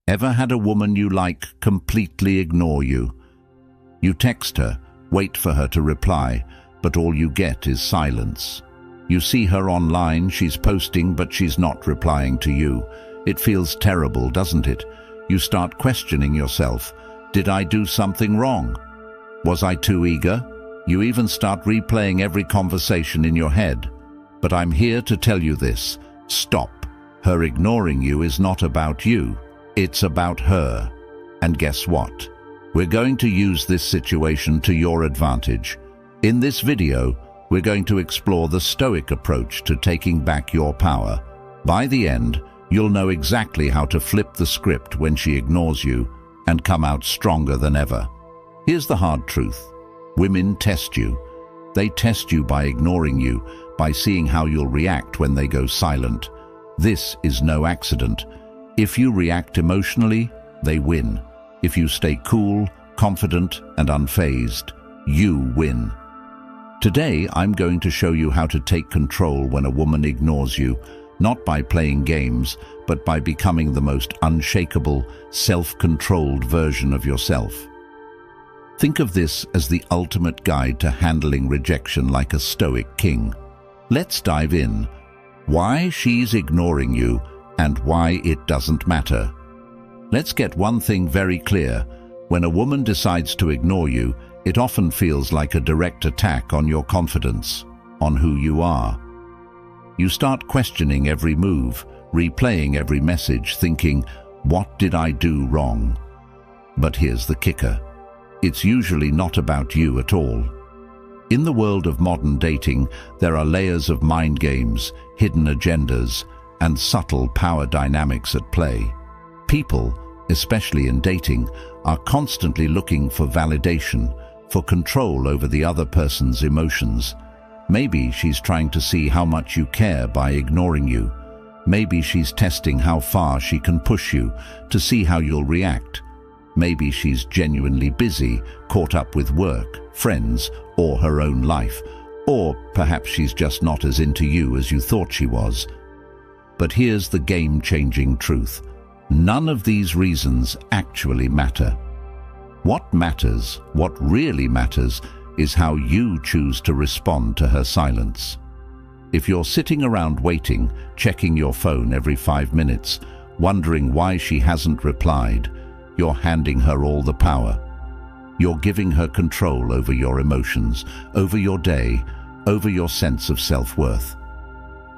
Ever had a woman you like completely ignore you? You text her, wait for her to reply, but all you get is silence. You see her online, she's posting, but she's not replying to you. It feels terrible, doesn't it? You start questioning yourself. Did I do something wrong? Was I too eager? You even start replaying every conversation in your head. But I'm here to tell you this. Stop. Her ignoring you is not about you. It's about her. And guess what? We're going to use this situation to your advantage. In this video, we're going to explore the Stoic approach to taking back your power. By the end, you'll know exactly how to flip the script when she ignores you and come out stronger than ever. Here's the hard truth. Women test you. They test you by ignoring you, by seeing how you'll react when they go silent. This is no accident. If you react emotionally, they win. If you stay cool, confident, and unfazed, you win. Today, I'm going to show you how to take control when a woman ignores you, not by playing games, but by becoming the most unshakable, self-controlled version of yourself. Think of this as the ultimate guide to handling rejection like a Stoic king. Let's dive in. Why she's ignoring you and why it doesn't matter. Let's get one thing very clear. When a woman decides to ignore you, it often feels like a direct attack on your confidence, on who you are. You start questioning every move, replaying every message, thinking, what did I do wrong? But here's the kicker. It's usually not about you at all. In the world of modern dating, there are layers of mind games, hidden agendas, and subtle power dynamics at play. People, especially in dating, are constantly looking for validation, for control over the other person's emotions. Maybe she's trying to see how much you care by ignoring you. Maybe she's testing how far she can push you to see how you'll react. Maybe she's genuinely busy, caught up with work, friends, or her own life. Or perhaps she's just not as into you as you thought she was. But here's the game-changing truth. None of these reasons actually matter. What matters, what really matters, is how you choose to respond to her silence. If you're sitting around waiting, checking your phone every 5 minutes, wondering why she hasn't replied, you're handing her all the power. You're giving her control over your emotions, over your day, over your sense of self-worth.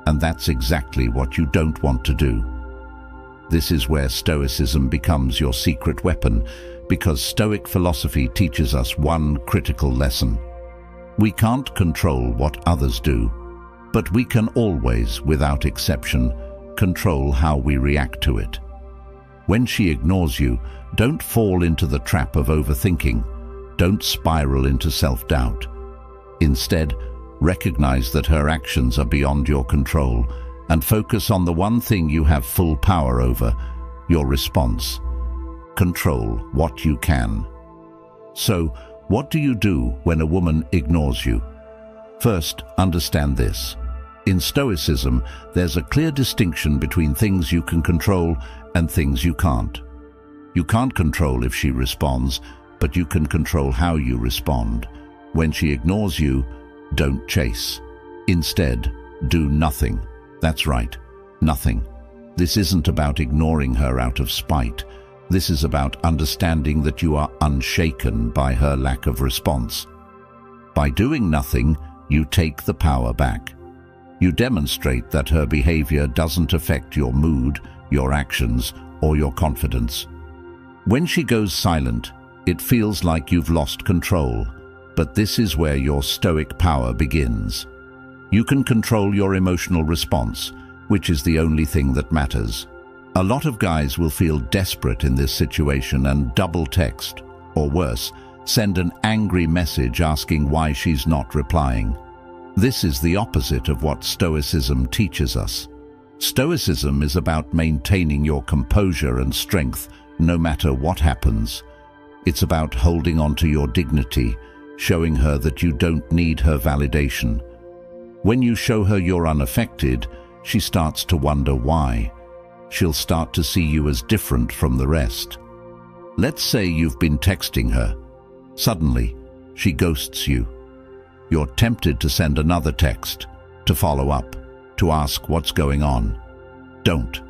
And that's exactly what you don't want to do. This is where Stoicism becomes your secret weapon, because Stoic philosophy teaches us one critical lesson. We can't control what others do, but we can always, without exception, control how we react to it. When she ignores you, don't fall into the trap of overthinking. Don't spiral into self-doubt. Instead, recognize that her actions are beyond your control and focus on the one thing you have full power over, your response. Control what you can. So, what do you do when a woman ignores you? First, understand this. In Stoicism, there's a clear distinction between things you can control and things you can't. You can't control if she responds, but you can control how you respond. When she ignores you, don't chase. Instead, do nothing. That's right, nothing. This isn't about ignoring her out of spite. This is about understanding that you are unshaken by her lack of response. By doing nothing, you take the power back. You demonstrate that her behavior doesn't affect your mood, your actions, or your confidence. When she goes silent, it feels like you've lost control, but this is where your Stoic power begins. You can control your emotional response, which is the only thing that matters. A lot of guys will feel desperate in this situation and double text, or worse, send an angry message asking why she's not replying. This is the opposite of what Stoicism teaches us. Stoicism is about maintaining your composure and strength no matter what happens. It's about holding on to your dignity, showing her that you don't need her validation. When you show her you're unaffected, she starts to wonder why. she'll start to see you as different from the rest. Let's say you've been texting her. Suddenly, she ghosts you. You're tempted to send another text, to follow up, to ask what's going on. Don't.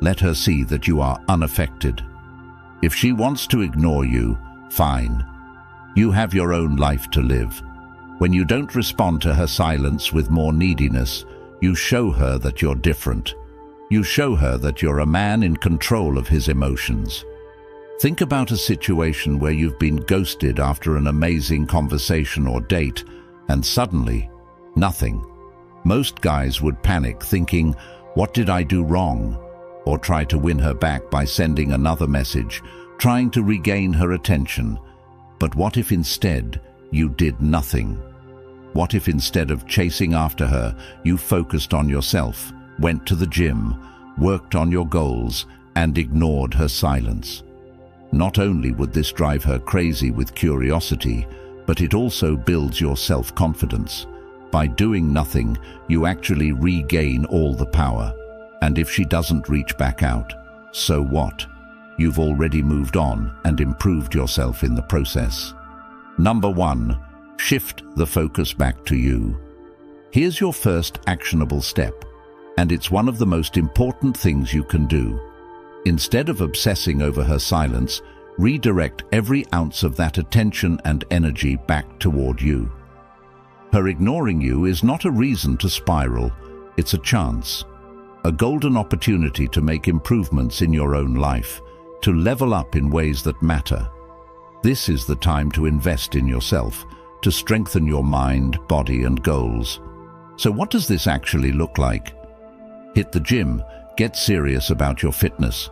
Let her see that you are unaffected. If she wants to ignore you, fine. You have your own life to live. When you don't respond to her silence with more neediness, you show her that you're different. You show her that you're a man in control of his emotions. Think about a situation where you've been ghosted after an amazing conversation or date, and suddenly, nothing. Most guys would panic, thinking, "What did I do wrong?" Or try to win her back by sending another message, trying to regain her attention. But what if instead you did nothing? What if instead of chasing after her, you focused on yourself, went to the gym, worked on your goals, and ignored her silence? Not only would this drive her crazy with curiosity, but it also builds your self-confidence. By doing nothing, you actually regain all the power. And if she doesn't reach back out, so what? You've already moved on and improved yourself in the process. Number 1, shift the focus back to you. Here's your first actionable step, and it's one of the most important things you can do. Instead of obsessing over her silence, redirect every ounce of that attention and energy back toward you. Her ignoring you is not a reason to spiral, it's a chance. A golden opportunity to make improvements in your own life, to level up in ways that matter. This is the time to invest in yourself, to strengthen your mind, body, and goals. So what does this actually look like? Hit the gym, get serious about your fitness.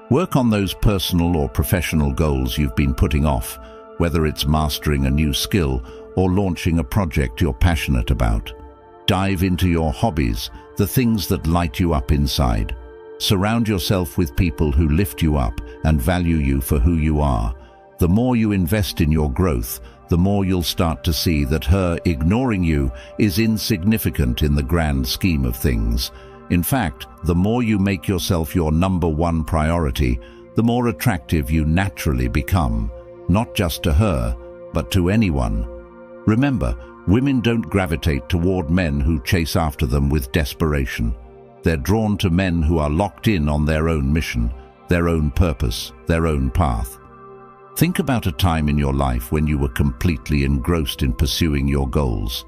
Work on those personal or professional goals you've been putting off, whether it's mastering a new skill or launching a project you're passionate about. Dive into your hobbies, the things that light you up inside. Surround yourself with people who lift you up and value you for who you are. The more you invest in your growth, the more you'll start to see that her ignoring you is insignificant in the grand scheme of things. In fact, the more you make yourself your number 1 priority, the more attractive you naturally become, not just to her, but to anyone. Remember, women don't gravitate toward men who chase after them with desperation. They're drawn to men who are locked in on their own mission, their own purpose, their own path. Think about a time in your life when you were completely engrossed in pursuing your goals.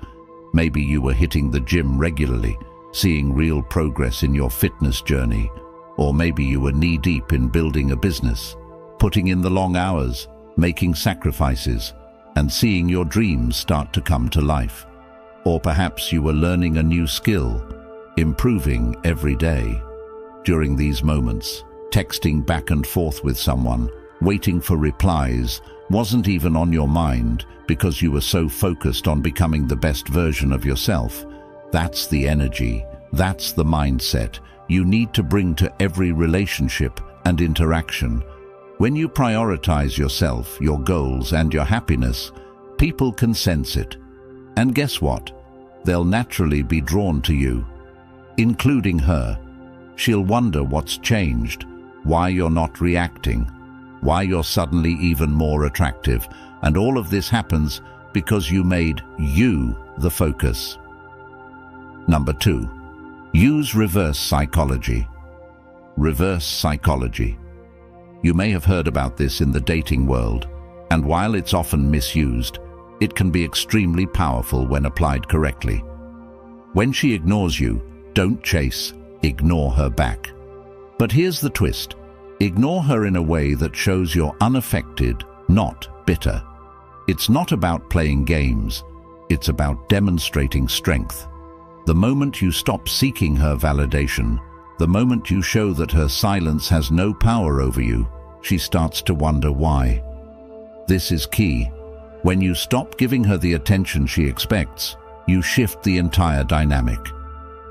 Maybe you were hitting the gym regularly, seeing real progress in your fitness journey, or maybe you were knee-deep in building a business, putting in the long hours, making sacrifices, and seeing your dreams start to come to life. Or perhaps you were learning a new skill, improving every day. During these moments, texting back and forth with someone, waiting for replies, wasn't even on your mind because you were so focused on becoming the best version of yourself. That's the energy, that's the mindset you need to bring to every relationship and interaction. When you prioritize yourself, your goals, and your happiness, people can sense it. And guess what? They'll naturally be drawn to you, including her. She'll wonder what's changed, why you're not reacting, why you're suddenly even more attractive, and all of this happens because you made you the focus. Number 2, use reverse psychology. Reverse psychology. You may have heard about this in the dating world, and while it's often misused, it can be extremely powerful when applied correctly. When she ignores you, don't chase, ignore her back. But here's the twist. Ignore her in a way that shows you're unaffected, not bitter. It's not about playing games, it's about demonstrating strength. The moment you stop seeking her validation, the moment you show that her silence has no power over you, she starts to wonder why. This is key. When you stop giving her the attention she expects, you shift the entire dynamic.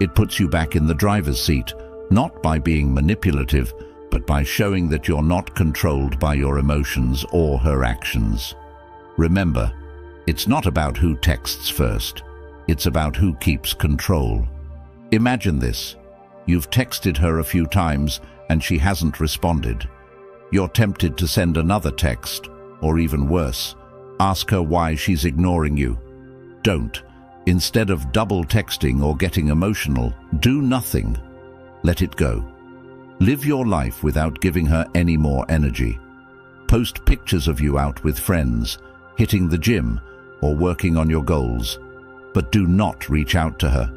It puts you back in the driver's seat, not by being manipulative, but by showing that you're not controlled by your emotions or her actions. Remember, it's not about who texts first. It's about who keeps control. Imagine this. You've texted her a few times and she hasn't responded. You're tempted to send another text, or even worse, ask her why she's ignoring you. Don't. Instead of double texting or getting emotional, do nothing. Let it go. Live your life without giving her any more energy. Post pictures of you out with friends, hitting the gym, or working on your goals, but do not reach out to her.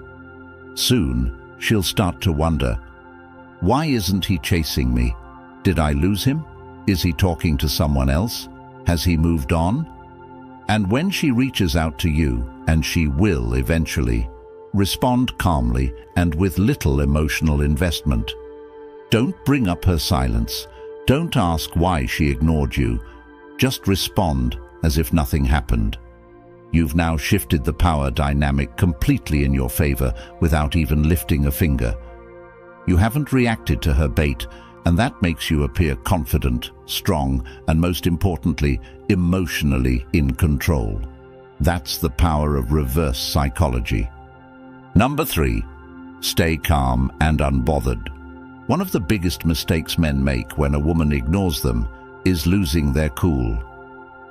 Soon, she'll start to wonder, why isn't he chasing me? Did I lose him? Is he talking to someone else? Has he moved on? And when she reaches out to you, and she will eventually, respond calmly and with little emotional investment. Don't bring up her silence. Don't ask why she ignored you. Just respond as if nothing happened. You've now shifted the power dynamic completely in your favor without even lifting a finger. You haven't reacted to her bait, and that makes you appear confident, strong, and most importantly, emotionally in control. That's the power of reverse psychology. Number 3, stay calm and unbothered. One of the biggest mistakes men make when a woman ignores them is losing their cool.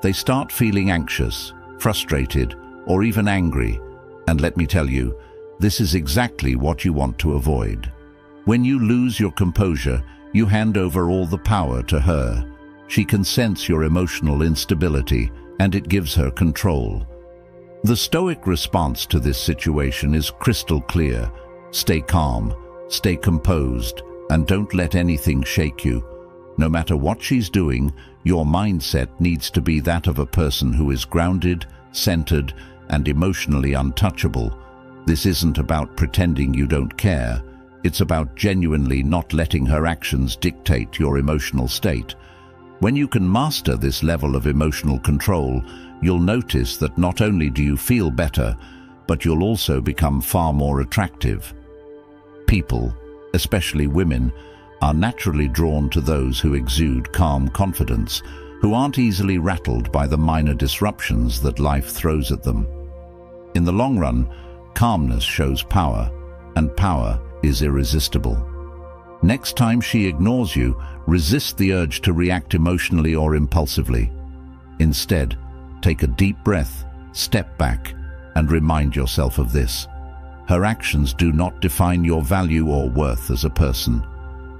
They start feeling anxious, frustrated, or even angry. And let me tell you, this is exactly what you want to avoid. When you lose your composure, you hand over all the power to her. She can sense your emotional instability, and it gives her control. The Stoic response to this situation is crystal clear. Stay calm, stay composed, and don't let anything shake you. No matter what she's doing, your mindset needs to be that of a person who is grounded, centered, and emotionally untouchable. This isn't about pretending you don't care. It's about genuinely not letting her actions dictate your emotional state. When you can master this level of emotional control, you'll notice that not only do you feel better, but you'll also become far more attractive. People, especially women, are naturally drawn to those who exude calm confidence, who aren't easily rattled by the minor disruptions that life throws at them. In the long run, calmness shows power, and power is irresistible. Next time she ignores you, resist the urge to react emotionally or impulsively. Instead, take a deep breath, step back, and remind yourself of this. Her actions do not define your value or worth as a person.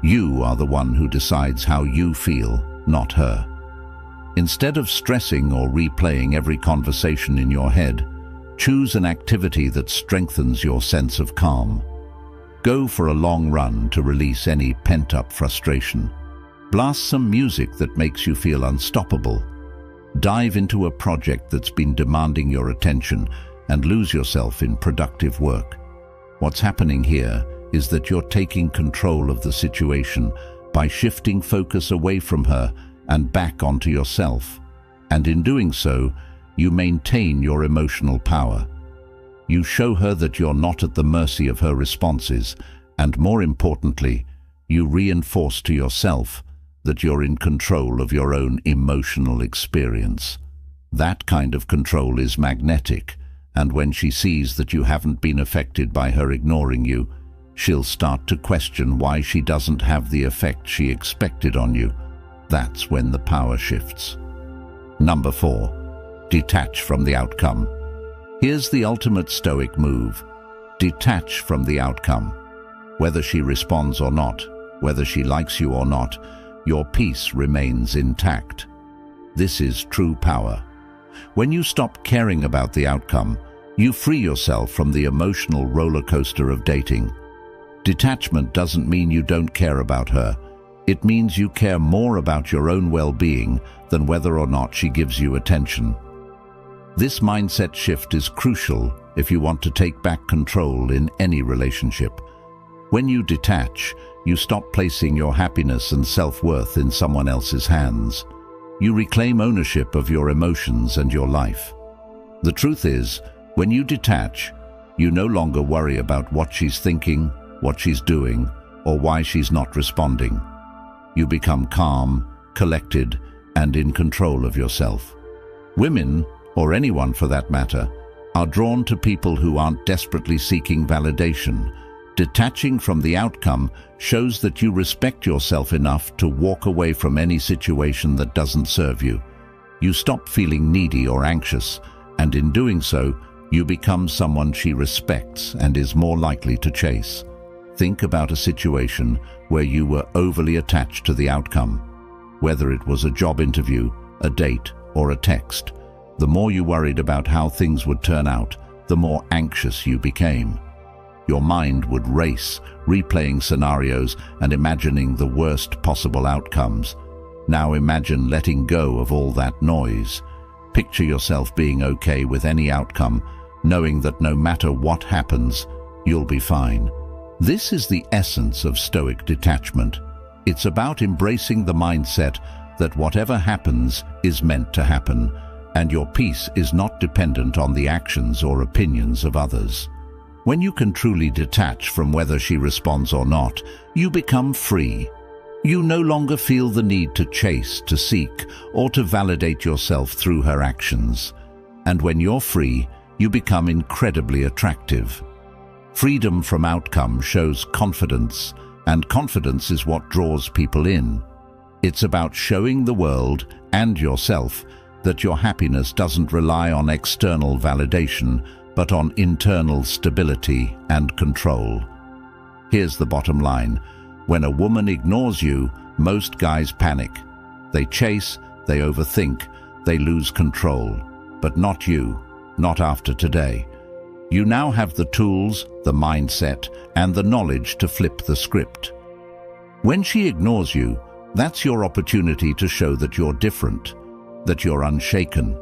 You are the one who decides how you feel, not her. Instead of stressing or replaying every conversation in your head, choose an activity that strengthens your sense of calm. Go for a long run to release any pent-up frustration. Blast some music that makes you feel unstoppable. Dive into a project that's been demanding your attention and lose yourself in productive work. What's happening here is that you're taking control of the situation by shifting focus away from her and back onto yourself. And in doing so, you maintain your emotional power. You show her that you're not at the mercy of her responses, and more importantly, you reinforce to yourself that you're in control of your own emotional experience. That kind of control is magnetic, and when she sees that you haven't been affected by her ignoring you, she'll start to question why she doesn't have the effect she expected on you. That's when the power shifts. Number 4, detach from the outcome. Here's the ultimate Stoic move. Detach from the outcome. Whether she responds or not, whether she likes you or not, your peace remains intact. This is true power. When you stop caring about the outcome, you free yourself from the emotional roller coaster of dating. Detachment doesn't mean you don't care about her. It means you care more about your own well-being than whether or not she gives you attention. This mindset shift is crucial if you want to take back control in any relationship. When you detach, you stop placing your happiness and self-worth in someone else's hands. You reclaim ownership of your emotions and your life. The truth is, when you detach, you no longer worry about what she's thinking, what she's doing, or why she's not responding. You become calm, collected, and in control of yourself. Women, or anyone for that matter, are drawn to people who aren't desperately seeking validation, Detaching from the outcome shows that you respect yourself enough to walk away from any situation that doesn't serve you. You stop feeling needy or anxious, and in doing so, you become someone she respects and is more likely to chase. Think about a situation where you were overly attached to the outcome. Whether it was a job interview, a date, or a text, the more you worried about how things would turn out, the more anxious you became. Your mind would race, replaying scenarios and imagining the worst possible outcomes. Now imagine letting go of all that noise. Picture yourself being okay with any outcome, knowing that no matter what happens, you'll be fine. This is the essence of Stoic detachment. It's about embracing the mindset that whatever happens is meant to happen, and your peace is not dependent on the actions or opinions of others. When you can truly detach from whether she responds or not, you become free. You no longer feel the need to chase, to seek, or to validate yourself through her actions. And when you're free, you become incredibly attractive. Freedom from outcome shows confidence, and confidence is what draws people in. It's about showing the world and yourself that your happiness doesn't rely on external validation, but on internal stability and control. Here's the bottom line. When a woman ignores you, most guys panic. They chase, they overthink, they lose control. But not you, not after today. You now have the tools, the mindset, and the knowledge to flip the script. When she ignores you, that's your opportunity to show that you're different, that you're unshaken.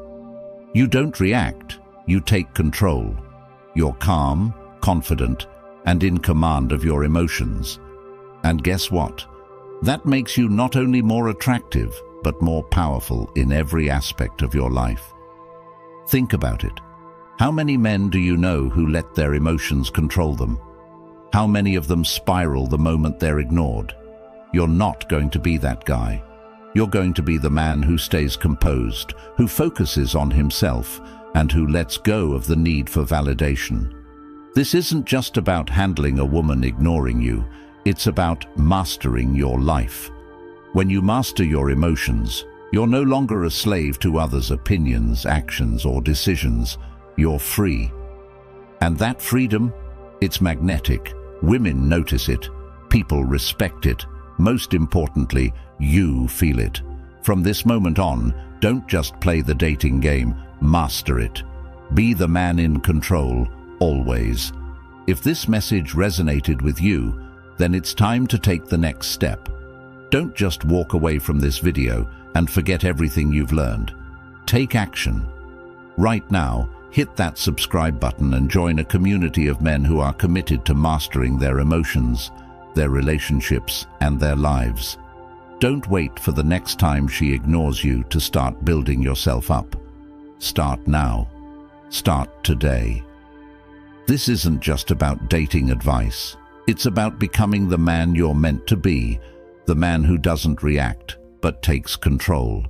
You don't react. You take control. You're calm, confident, and in command of your emotions. And guess what? That makes you not only more attractive, but more powerful in every aspect of your life. Think about it. How many men do you know who let their emotions control them? How many of them spiral the moment they're ignored? You're not going to be that guy. You're going to be the man who stays composed, who focuses on himself, and who lets go of the need for validation. This isn't just about handling a woman ignoring you, it's about mastering your life. When you master your emotions, you're no longer a slave to others' opinions, actions, or decisions. You're free. And that freedom, it's magnetic. Women notice it. People respect it. Most importantly, you feel it. From this moment on, don't just play the dating game, master it. Be the man in control, always. If this message resonated with you, then it's time to take the next step. Don't just walk away from this video and forget everything you've learned. Take action. Right now, hit that subscribe button and join a community of men who are committed to mastering their emotions, their relationships, and their lives. Don't wait for the next time she ignores you to start building yourself up. Start now. Start today. This isn't just about dating advice. It's about becoming the man you're meant to be, the man who doesn't react, but takes control.